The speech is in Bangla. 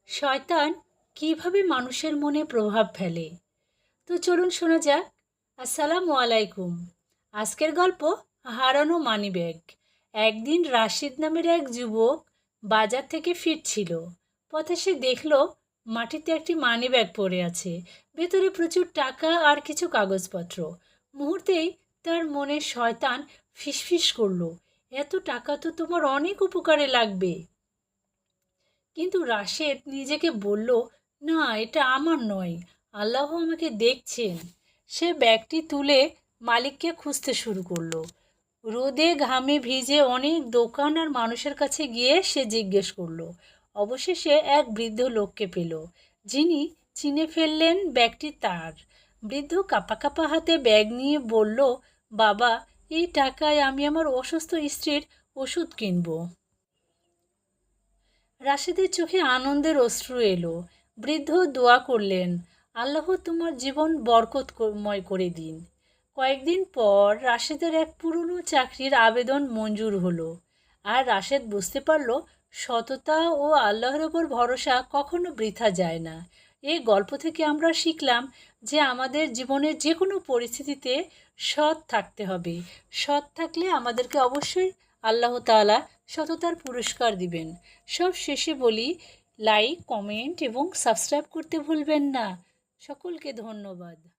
শয়তান কিভাবে মানুষের মনে প্রভাব ফেলে। তো চলুন শোনা যাক। আসসালামু আলাইকুম। আজকের গল্প হারানো মানিব্যাগ। একদিন রাশিদ নামের এক যুবক বাজার থেকে ফিরছিল। পথে সে দেখল মাটিতে একটি মানিব্যাগ পড়ে আছে, ভেতরে প্রচুর টাকা আর কিছু কাগজপত্র। মুহূর্তেই তার মনে শয়তান ফিসফিস করলো, এত টাকা তো তোমার অনেক উপকারে লাগবে। কিন্তু রাশেদ নিজেকে বলল, না, এটা আমার নয়, আল্লাহ আমাকে দেখছেন। সে ব্যাগটি তুলে মালিককে খুঁজতে শুরু করলো। রোদে ঘামে ভিজে অনেক দোকান আর মানুষের কাছে গিয়ে সে জিজ্ঞেস করলো। অবশেষে এক বৃদ্ধ লোককে পেল, যিনি চিনে ফেললেন ব্যাগটি তার। বৃদ্ধ কাঁপা কাঁপা হাতে ব্যাগ নিয়ে বলল, বাবা, এই টাকায় আমি আমার অসুস্থ স্ত্রীর ওষুধ কিনবো। রাশেদের চোখে আনন্দের অশ্রু এলো। বৃদ্ধ দোয়া করলেন, আল্লাহ তোমার জীবন বরকতময় করে দিন। কয়েকদিন পর রাশেদের এক পুরনো চাকরির আবেদন মঞ্জুর হলো। আর রাশেদ বুঝতে পারল, সততা ও আল্লাহর ওপর ভরসা কখনো বৃথা যায় না। এই গল্প থেকে আমরা শিখলাম যে আমাদের জীবনের যে কোনো পরিস্থিতিতে সৎ থাকতে হবে। সৎ থাকলে আমাদেরকে অবশ্যই আল্লাহ তাআলা সততার পুরস্কার দিবেন। সব শেষে বলি, লাইক, কমেন্ট এবং সাবস্ক্রাইব করতে ভুলবেন না। সকলকে ধন্যবাদ।